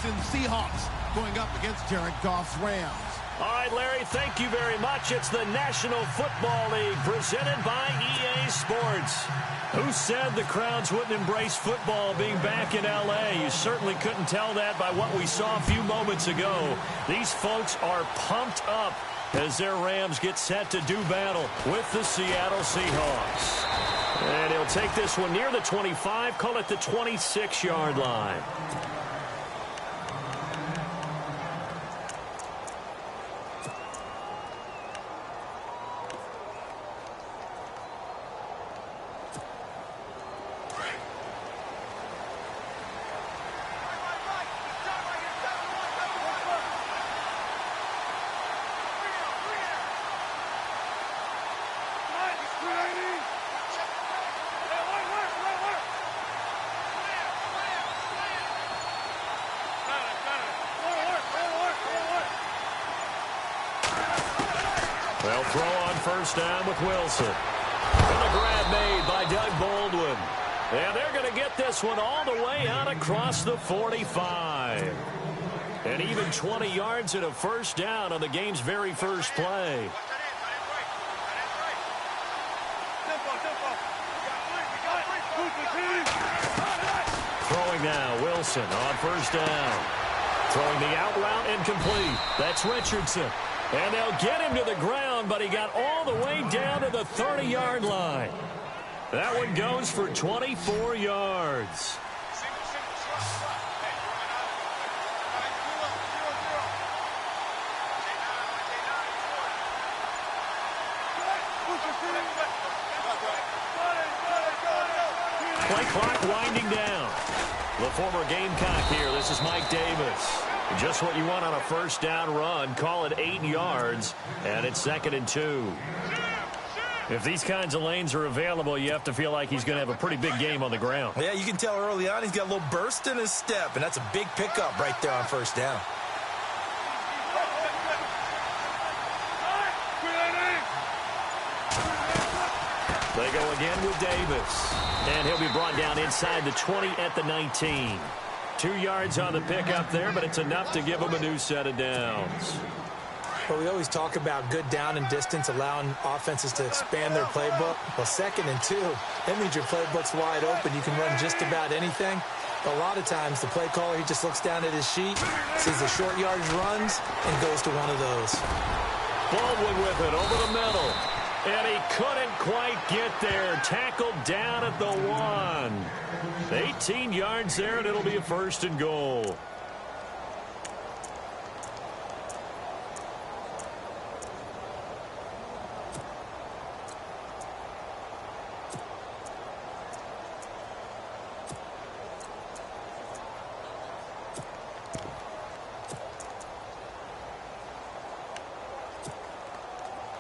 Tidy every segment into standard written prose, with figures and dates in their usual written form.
Houston Seahawks going up against Jared Goff's Rams. All right, Larry, thank you very much. It's the National Football League presented by EA Sports. Who said the crowds wouldn't embrace football being back in L.A.? You certainly couldn't tell that by what we saw a few moments ago. These folks are pumped up as their Rams get set to do battle with the Seattle Seahawks. And he'll take this one near the 25, call it the 26-yard line. They'll throw on first down with Wilson. And a grab made by Doug Baldwin. And they're going to get this one all the way out across the 45. And even 20 yards and a first down on the game's very first play. Throwing now, Wilson on first down. Throwing the out route incomplete. That's Richardson. And they'll get him to the ground, but he got all the way down to the 30-yard line. That one goes for 24 yards. Play clock winding down. The former Gamecock here. This is Mike Davis. Just what you want on a first down run. Call it 8 yards, and it's 2nd and 2. If these kinds of lanes are available, you have to feel like he's going to have a pretty big game on the ground. Yeah, you can tell early on he's got a little burst in his step, and that's a big pickup right there on first down. They go again with Davis, and he'll be brought down inside the 20 at the 19. 2 yards on the pickup there, but it's enough to give him a new set of downs. Well, we always talk about good down and distance, allowing offenses to expand their playbook. Well, 2nd and 2, that means your playbook's wide open. You can run just about anything. But a lot of times, the play caller, he just looks down at his sheet, sees the short yardage runs, and goes to one of those. Baldwin with it over the middle. And he couldn't quite get there. Tackled down at the 1. 18 yards there, and it'll be a 1st and goal.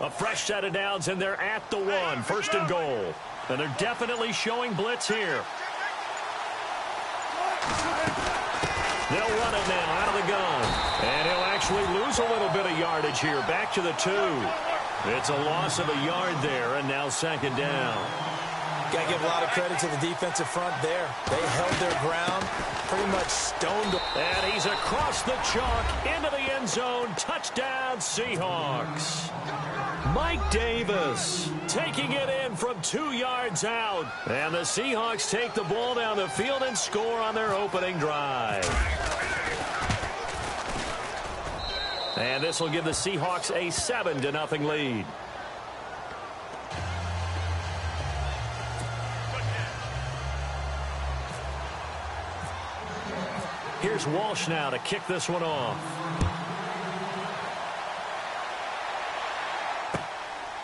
A fresh set of downs, and they're at the 1. 1st and goal. And they're definitely showing blitz here. They'll run it now out of the gun. And he'll actually lose a little bit of yardage here. Back to the 2. It's a loss of a yard there, and now 2nd down. Got to give a lot of credit to the defensive front there. They held their ground, pretty much stoned. And he's across the chalk into the end zone. Touchdown, Seahawks. Mike Davis taking it in from 2 yards out. And the Seahawks take the ball down the field and score on their opening drive. And this will give the Seahawks a 7-0 lead. Here's Walsh now to kick this one off.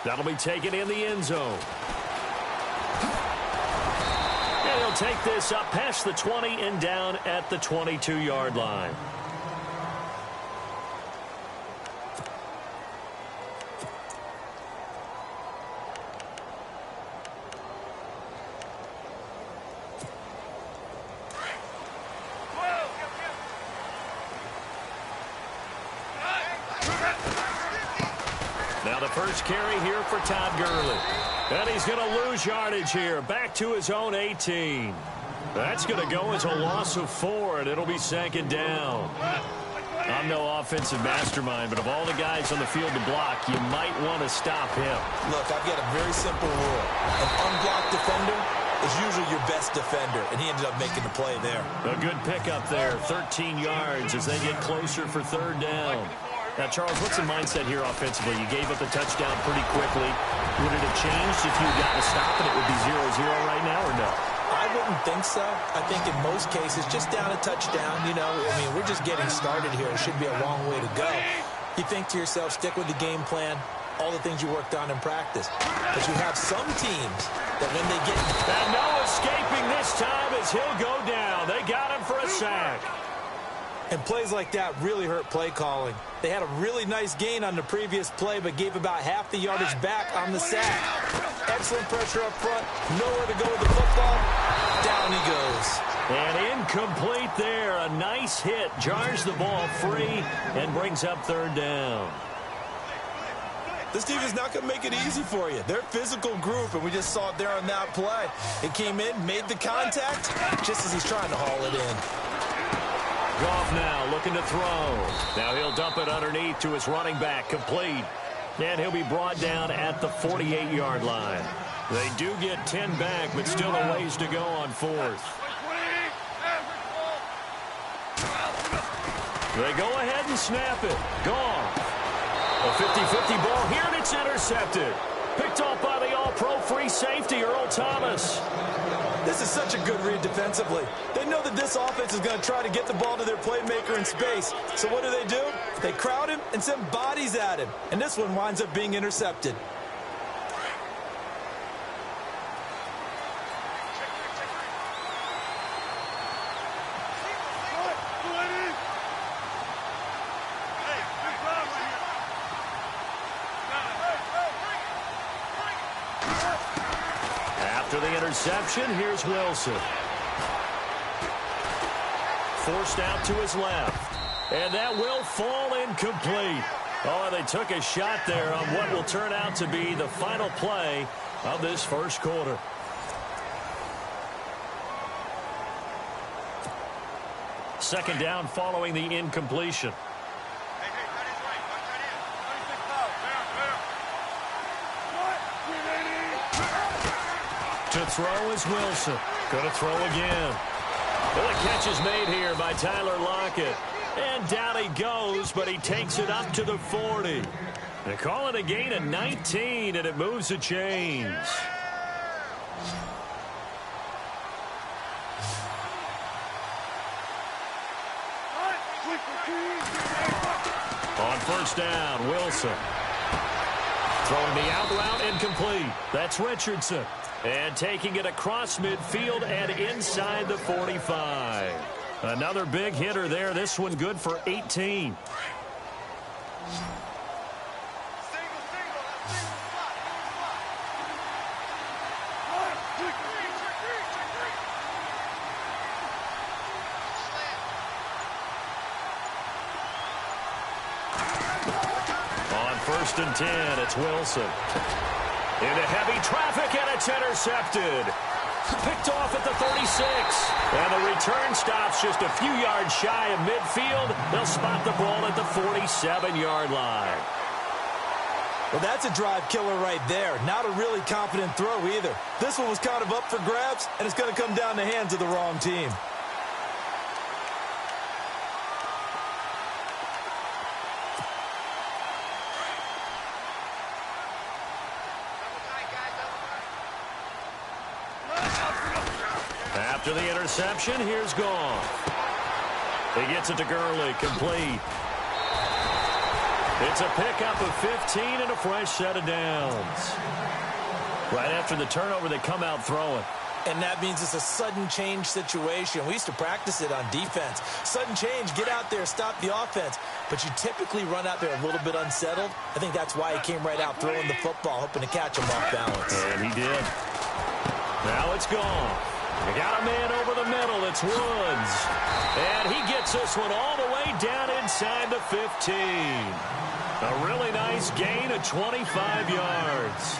That'll be taken in the end zone. And he'll take this up past the 20 and down at the 22-yard line. Now the first carry here for Todd Gurley. And he's going to lose yardage here. Back to his own 18. That's going to go as a loss of 4, and it'll be 2nd down. I'm no offensive mastermind, but of all the guys on the field to block, you might want to stop him. Look, I've got a very simple rule. An unblocked defender is usually your best defender, and he ended up making the play there. A good pickup there, 13 yards as they get closer for 3rd down. Now, Charles, what's the mindset here offensively? You gave up the touchdown pretty quickly. Would it have changed if you had gotten a stop and it would be 0-0 right now, or no? I wouldn't think so. I think in most cases, just down a touchdown, we're just getting started here. It should be a long way to go. You think to yourself, stick with the game plan, all the things you worked on in practice. But you have some teams that when they get... And no escaping this time as he'll go down. They got him for a sack. And plays like that really hurt play calling. They had a really nice gain on the previous play, but gave about half the yardage back on the sack. Excellent pressure up front. Nowhere to go with the football. Down he goes. And incomplete there. A nice hit. Jars the ball free and brings up 3rd down. This team is not going to make it easy for you. They're a physical group, and we just saw it there on that play. It came in, made the contact, just as he's trying to haul it in. Goff now looking to throw. Now he'll dump it underneath to his running back, complete. And he'll be brought down at the 48-yard line. They do get 10 back, but still a ways to go on 4th. They go ahead and snap it. Goff. A 50-50 ball here, and it's intercepted. Picked off by the all-pro free safety, Earl Thomas. This is such a good read defensively. They know that this offense is going to try to get the ball to their playmaker in space. So what do? They crowd him and send bodies at him. And this one winds up being intercepted. After the interception, here's Wilson. Forced out to his left. And that will fall incomplete. Oh, they took a shot there on what will turn out to be the final play of this 1st quarter. Second down following the incompletion. To throw is Wilson. Going to throw again. Well, the catch is made here by Tyler Lockett. And down he goes, but he takes it up to the 40. They call it a gain of 19, and it moves the chains. On 1st down, Wilson. Throwing the out route incomplete. That's Richardson. And taking it across midfield and inside the 45. Another big hitter there. This one good for 18. On 1st and 10, it's Wilson. Into heavy traffic, and it's intercepted. Picked off at the 36. And the return stops just a few yards shy of midfield. They'll spot the ball at the 47-yard line. Well, that's a drive killer right there. Not a really confident throw either. This one was kind of up for grabs, and it's going to come down the hands of the wrong team. After the interception, here's Goff. He gets it to Gurley, complete. It's a pickup of 15 and a fresh set of downs. Right after the turnover, they come out throwing. And that means it's a sudden change situation. We used to practice it on defense. Sudden change, get out there, stop the offense. But you typically run out there a little bit unsettled. I think that's why he came right out throwing the football, hoping to catch him off balance. And he did. Now it's gone. They got a man over the middle. It's Woods. And he gets this one all the way down inside the 15. A really nice gain of 25 yards.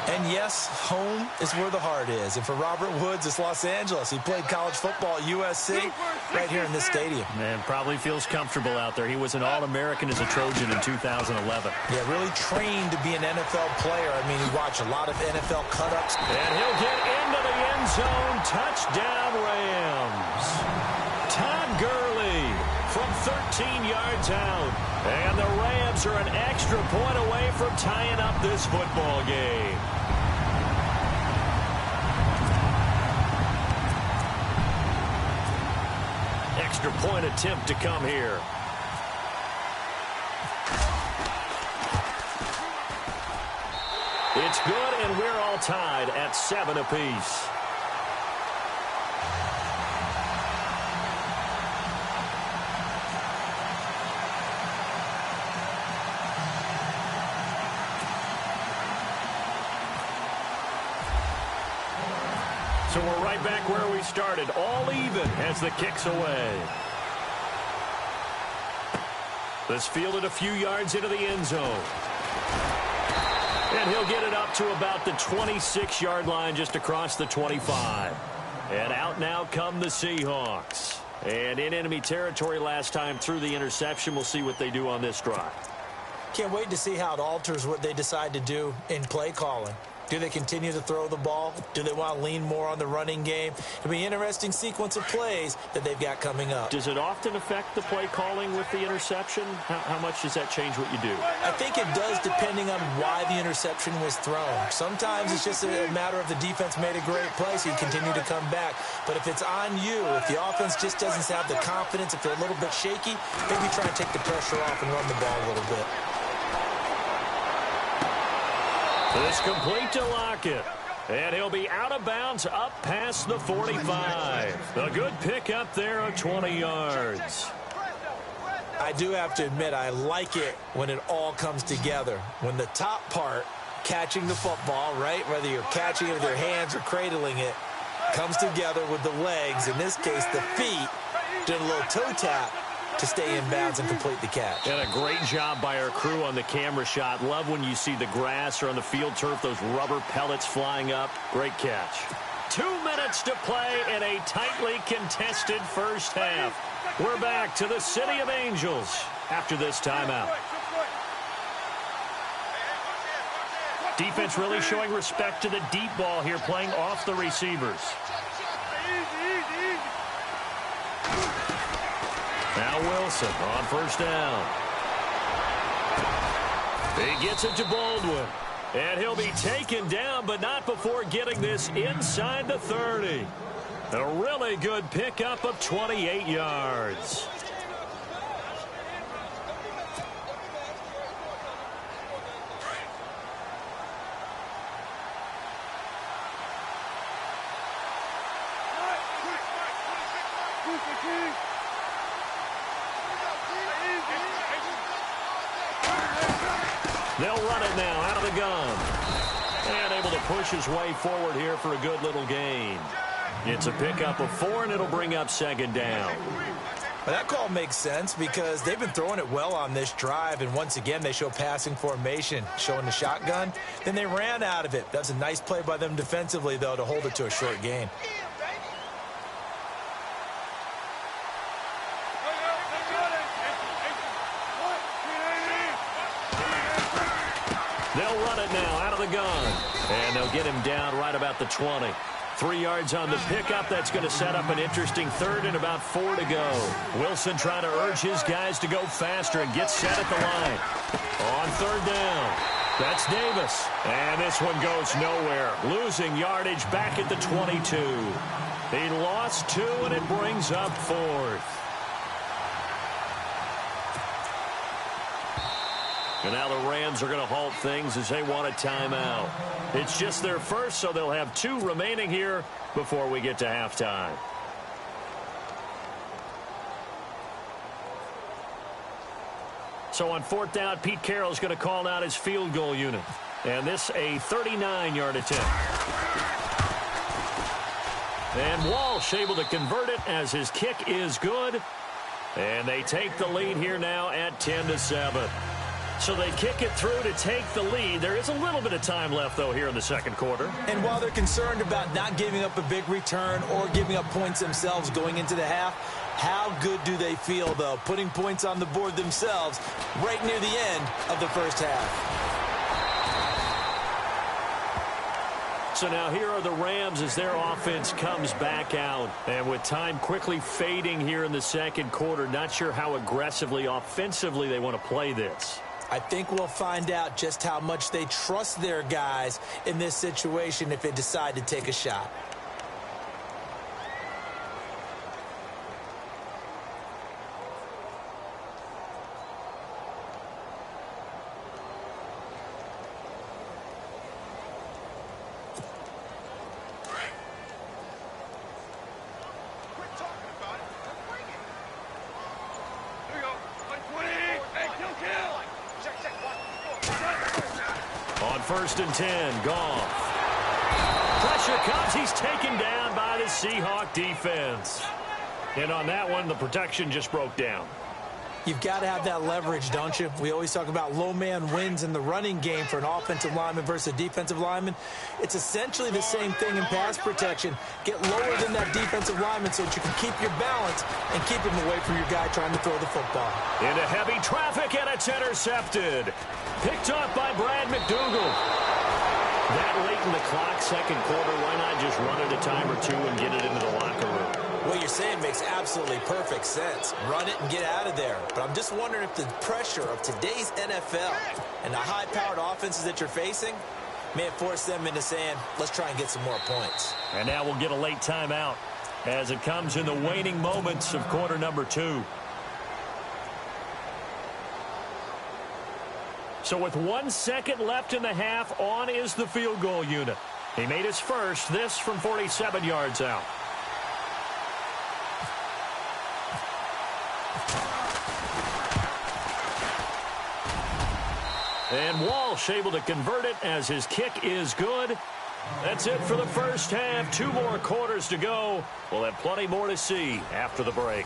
And yes, home is where the heart is. And for Robert Woods, it's Los Angeles. He played college football at USC right here in this stadium. Man, probably feels comfortable out there. He was an All-American as a Trojan in 2011. Yeah, really trained to be an NFL player. I mean, he watched a lot of NFL cut-ups. And he'll get into the end zone. Touchdown, Rams. Todd Gurley from 13 yards out. And the Rams are an extra point away from tying up this football game. Extra point attempt to come here. It's good, and we're all tied at 7 apiece. So we're right back where we started, all even as the kick's away. This fielded a few yards into the end zone. And he'll get it up to about the 26-yard line, just across the 25. And out now come the Seahawks. And in enemy territory last time through the interception. We'll see what they do on this drive. Can't wait to see how it alters what they decide to do in play calling. Do they continue to throw the ball? Do they want to lean more on the running game? It'll be an interesting sequence of plays that they've got coming up. Does it often affect the play calling with the interception? How much does that change what you do? I think it does, depending on why the interception was thrown. Sometimes it's just a matter of the defense made a great play, so you continue to come back. But if it's on you, if the offense just doesn't have the confidence, if they're a little bit shaky, maybe try and take the pressure off and run the ball a little bit. It's complete to Lockett. And he'll be out of bounds up past the 45. A good pickup there of 20 yards. I do have to admit, I like it when it all comes together. When the top part, catching the football, right, whether you're catching it with your hands or cradling it, comes together with the legs, in this case the feet, doing a little toe tap to stay in bounds and complete the catch. And a great job by our crew on the camera shot. Love when you see the grass or on the field turf, those rubber pellets flying up. Great catch. 2 minutes to play in a tightly contested first half. We're back to the City of Angels after this timeout. Defense really showing respect to the deep ball here, playing off the receivers. Now Wilson on first down. He gets it to Baldwin. And he'll be taken down, but not before getting this inside the 30. A really good pickup of 28 yards. They'll run it now out of the gun. And able to push his way forward here for a good little gain. It's a pickup of 4, and it'll bring up second down. Well, that call makes sense because they've been throwing it well on this drive, and once again they show passing formation, showing the shotgun. Then they ran out of it. That's a nice play by them defensively, though, to hold it to a short gain. They'll run it now out of the gun. And they'll get him down right about the 20. 3 yards on the pickup. That's going to set up an interesting third and about 4 to go. Wilson trying to urge his guys to go faster and get set at the line. On third down. That's Davis. And this one goes nowhere. Losing yardage back at the 22. He lost 2, and it brings up 4th. And now the Rams are going to halt things as they want a timeout. It's just their first, so they'll have 2 remaining here before we get to halftime. So on 4th down, Pete Carroll's going to call out his field goal unit. And this a 39-yard attempt. And Walsh able to convert it as his kick is good. And they take the lead here now at 10-7. So they kick it through to take the lead. There is a little bit of time left, though, here in the second quarter. And while they're concerned about not giving up a big return or giving up points themselves going into the half, how good do they feel, though, putting points on the board themselves right near the end of the first half? So now here are the Rams as their offense comes back out. And with time quickly fading here in the second quarter, not sure how aggressively, offensively they want to play this. I think we'll find out just how much they trust their guys in this situation if they decide to take a shot. First and 10, Goff. Pressure comes. He's taken down by the Seahawk defense. And on that one, the protection just broke down. You've got to have that leverage, don't you? We always talk about low man wins in the running game for an offensive lineman versus a defensive lineman. It's essentially the same thing in pass protection. Get lower than that defensive lineman so that you can keep your balance and keep him away from your guy trying to throw the football. Into heavy traffic, and it's intercepted. Picked up by Brad McDougal. That late in the clock, second quarter, why not just run it a time or two and get it into the locker room? What you're saying makes absolutely perfect sense. Run it and get out of there. But I'm just wondering if the pressure of today's NFL and the high-powered offenses that you're facing may have forced them into saying, let's try and get some more points. And now we'll get a late timeout as it comes in the waning moments of quarter number 2. So with 1 second left in the half, on is the field goal unit. He made his first, this from 47 yards out. And Walsh able to convert it as his kick is good. That's it for the first half. 2 more quarters to go. We'll have plenty more to see after the break.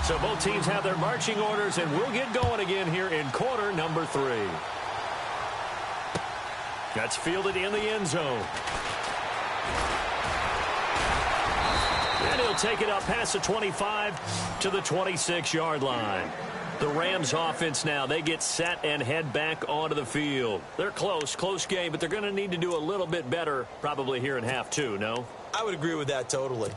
So both teams have their marching orders, and we'll get going again here in quarter number 3. That's fielded in the end zone. And he'll take it up past the 25 to the 26-yard line. The Rams offense now, they get set and head back onto the field. They're close game, but they're going to need to do a little bit better probably here in half 2, no? I would agree with that totally.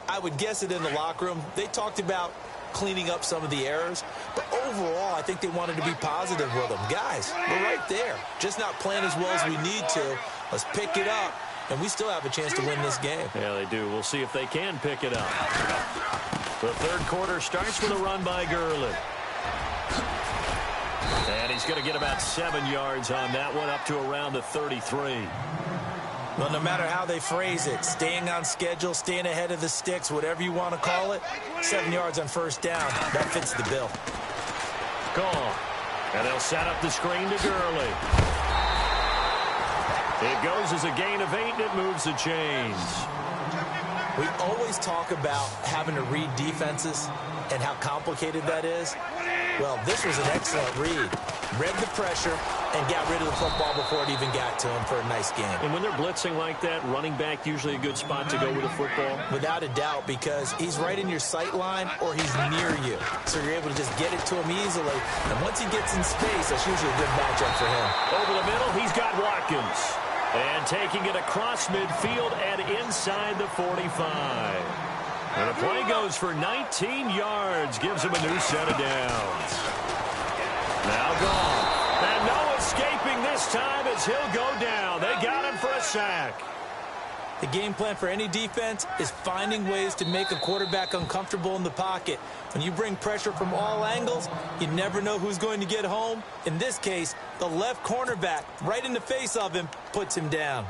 I would guess it in the locker room. They talked about cleaning up some of the errors, but overall I think they wanted to be positive with them. Guys, we're right there, just not playing as well as we need to. Let's pick it up, and we still have a chance to win this game. Yeah, they do. We'll see if they can pick it up. The third quarter starts with a run by Gurley, and he's going to get about 7 yards on that one, up to around the 33. Well, no matter how they phrase it, staying on schedule, staying ahead of the sticks, whatever you want to call it, 7 yards on first down, that fits the bill. Gone. And they'll set up the screen to Gurley. It goes as a gain of 8, and it moves the chains. We always talk about having to read defenses and how complicated that is. Well, this was an excellent read. Read the pressure and got rid of the football before it even got to him for a nice game. And when they're blitzing like that, running back usually a good spot to go with the football? Without a doubt, because he's right in your sight line or he's near you. So you're able to just get it to him easily. And once he gets in space, that's usually a good matchup for him. Over the middle, he's got Watkins. And taking it across midfield and inside the 45. And the play goes for 19 yards, gives him a new set of downs. Now gone. And no escaping this time as he'll go down. They got him for a sack. The game plan for any defense is finding ways to make a quarterback uncomfortable in the pocket. When you bring pressure from all angles, you never know who's going to get home. In this case, the left cornerback, right in the face of him, puts him down.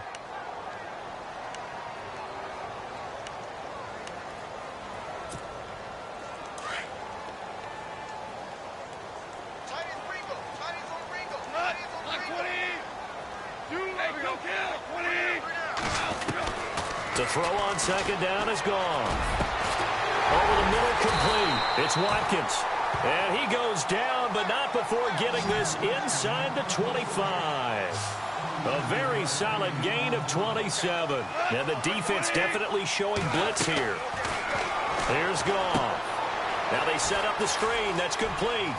The throw on second down is gone. Over the middle, complete. It's Watkins. And he goes down, but not before getting this inside the 25. A very solid gain of 27. And the defense definitely showing blitz here. Here's Goff. Now they set up the screen. That's complete.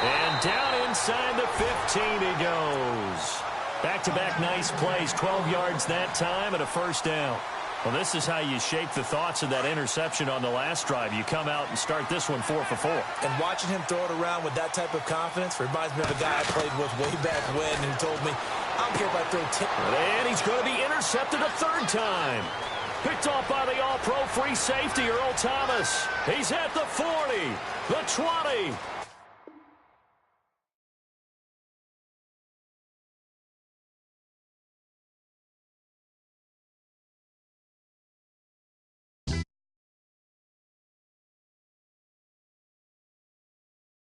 And down inside the 15 he goes. Back-to-back nice plays. 12 yards that time and a first down. Well, this is how you shape the thoughts of that interception on the last drive. You come out and start this one 4 for 4. And watching him throw it around with that type of confidence reminds me of a guy I played with way back when who told me, I don't care if I throw 10. And he's going to be intercepted a third time. Picked off by the all-pro free safety, Earl Thomas. He's at the 40, the 20,